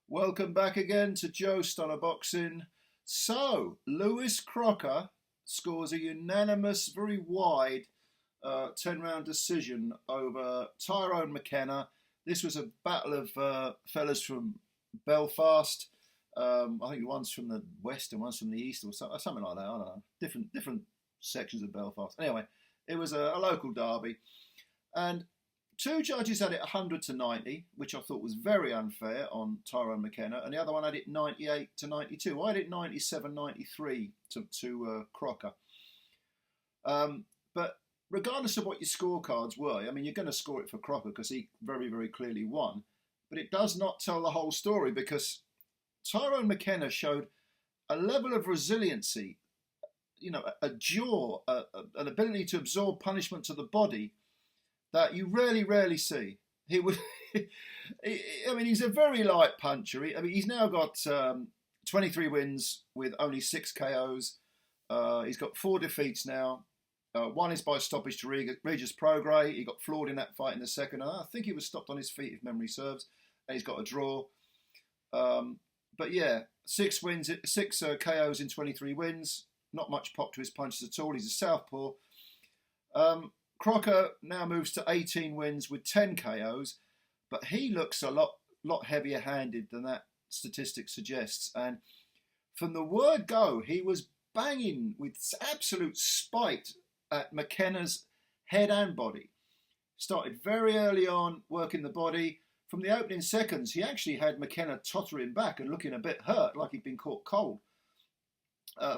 Welcome back again to Joe Stunner Boxing. So, Lewis Crocker scores a unanimous, very wide 10 round decision over Tyrone McKenna. This was a battle of fellas from Belfast. I think one's from the west and one's from the east or something like that. I don't know. Different sections of Belfast. Anyway, it was a local derby. And two judges had it 100 to 90, which I thought was very unfair on Tyrone McKenna, and the other one had it 98 to 92. I had it 97-93 to Crocker. But regardless of what your scorecards were, I mean, you're going to score it for Crocker because he very, very clearly won. But it does not tell the whole story because Tyrone McKenna showed a level of resiliency, a jaw, an ability to absorb punishment to the body that you rarely see. He would, he's a very light puncher. He's now got 23 wins with only 6 KOs. He's got 4 defeats now. One is by stoppage to Regis Prograis. He got floored in that fight in the second. I think he was stopped on his feet, if memory serves. And he's got a draw. But yeah, 6 wins, 6 KOs in 23 wins. Not much pop to his punches at all. He's a southpaw. Crocker now moves to 18 wins with 10 KOs, but he looks a lot heavier-handed than that statistic suggests. And from the word go, he was banging with absolute spite at McKenna's head and body. Started very early on working the body. From the opening seconds, he actually had McKenna tottering back and looking a bit hurt, like he'd been caught cold.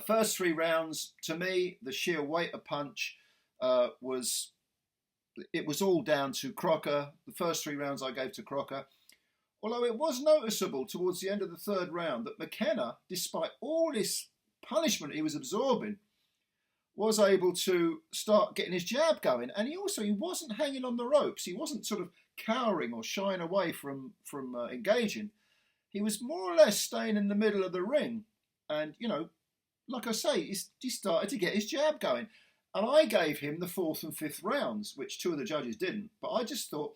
First 3 rounds, to me, the sheer weight of punch was all down to Crocker. The first 3 rounds I gave to Crocker. Although it was noticeable towards the end of the 3rd round that McKenna, despite all this punishment he was absorbing, was able to start getting his jab going. And he wasn't hanging on the ropes. He wasn't sort of cowering or shying away from engaging. He was more or less staying in the middle of the ring. And, like I say, he started to get his jab going. And I gave him the 4th and 5th rounds, which 2 of the judges didn't. But I just thought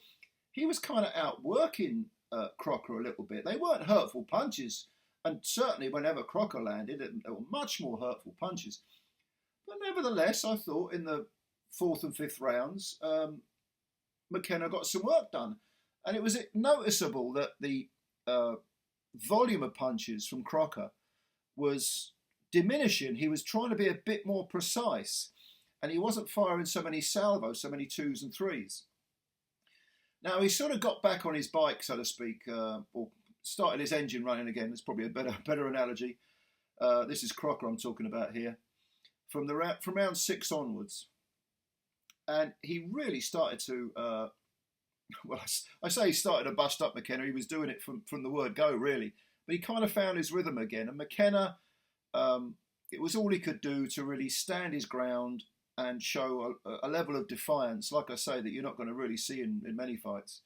he was kind of outworking Crocker a little bit. They weren't hurtful punches. And certainly whenever Crocker landed, they were much more hurtful punches. But nevertheless, I thought in the 4th and 5th rounds, McKenna got some work done. And it was noticeable that the volume of punches from Crocker was diminishing. He was trying to be a bit more precise. And he wasn't firing so many salvos, so many 2s and 3s. Now, he sort of got back on his bike, so to speak, or started his engine running again. That's probably a better analogy. This is Crocker I'm talking about here. From round 6 onwards. And he really started to, I say he started to bust up McKenna. He was doing it from the word go, really. But he kind of found his rhythm again. And McKenna, it was all he could do to really stand his ground and show a level of defiance, like I say, that you're not going to really see in many fights.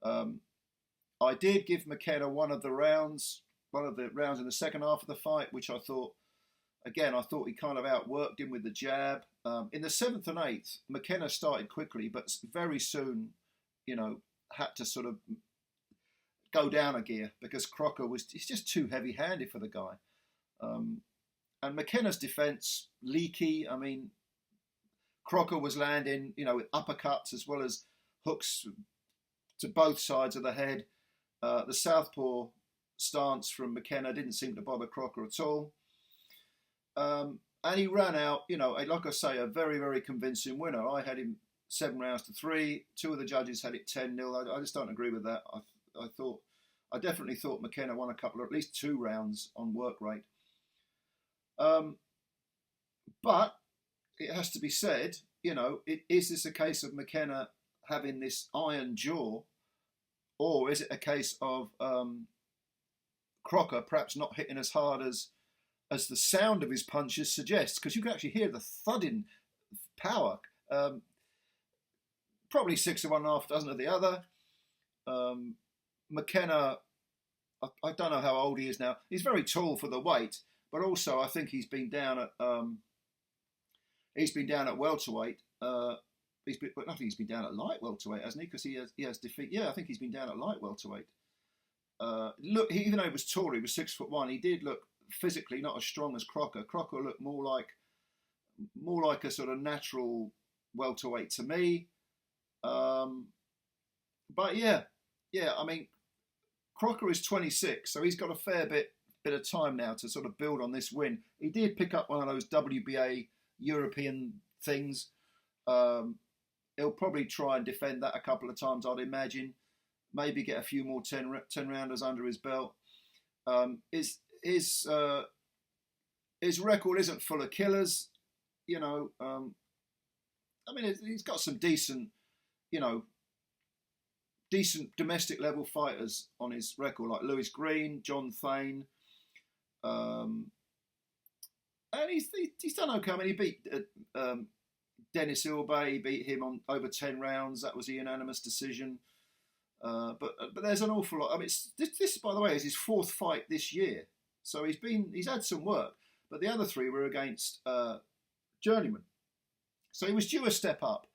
I did give McKenna one of the rounds in the second half of the fight, which I thought he kind of outworked him with the jab. In the 7th and 8th, McKenna started quickly, but very soon, had to sort of go down a gear because Crocker he's just too heavy-handed for the guy. And McKenna's defence, leaky. I mean, Crocker was landing, with uppercuts as well as hooks to both sides of the head. The southpaw stance from McKenna didn't seem to bother Crocker at all. And he ran out, like I say, a very, very convincing winner. I had him 7 rounds to 3. 2 of the judges had it 10-0. I just don't agree with that. I definitely thought McKenna won at least 2 rounds on work rate. But it has to be said, is this a case of McKenna having this iron jaw, or is it a case of Crocker perhaps not hitting as hard as the sound of his punches suggests? Because you can actually hear the thudding power. Probably 6 of one, half dozen of the other. McKenna, I don't know how old he is now. He's very tall for the weight, but also I think he's been down at welterweight. I think he's been down at light welterweight, hasn't he? Because he has defeat. Yeah, I think he's been down at light welterweight. Look, even though he was taller, he was 6'1". He did look physically not as strong as Crocker. Crocker looked more like a sort of natural welterweight to me. But yeah. I mean, Crocker is 26, so he's got a fair bit of time now to sort of build on this win. He did pick up one of those WBA European things. He'll probably try and defend that a couple of times, I'd imagine. Maybe get a few more 10 rounders under his belt. His record isn't full of killers, you know. I mean, he's got some decent domestic level fighters on his record, like Lewis Green, John Thane, and he's done okay. I mean, he beat Dennis Ilbay. He beat him on over 10 rounds. That was a unanimous decision. But there's an awful lot. I mean, this by the way is his 4th fight this year, so he's had some work. But the other 3 were against journeyman, so he was due a step up.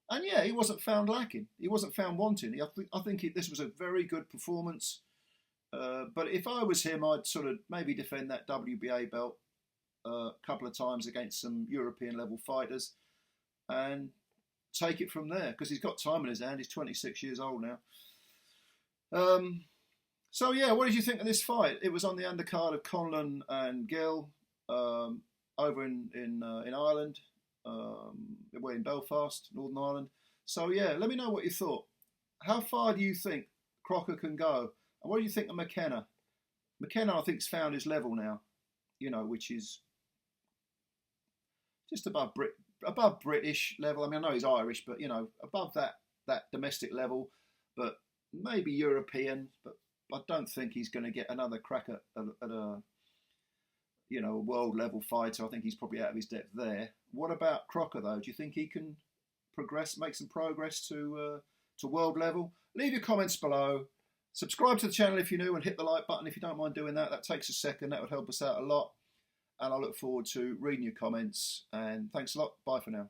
And yeah, he wasn't found lacking. He wasn't found wanting. I think this was a very good performance. But if I was him, I'd sort of maybe defend that WBA belt a couple of times against some European level fighters and take it from there, because he's got time in his hand. He's 26 years old now. So yeah, what did you think of this fight? It was on the undercard of Conlon and Gill over in Ireland. We're in Belfast, Northern Ireland. So yeah, let me know what you thought. How far do you think Crocker can go? And what do you think of McKenna? McKenna, I think, has found his level now, which is just above British level. I mean, I know he's Irish, but, above that domestic level, but maybe European. But I don't think he's going to get another crack at a world level fighter. I think he's probably out of his depth there. What about Crocker, though? Do you think he can make some progress to world level? Leave your comments below. Subscribe to the channel if you're new, and hit the like button if you don't mind doing that. That takes a second. That would help us out a lot. And I look forward to reading your comments. And thanks a lot. Bye for now.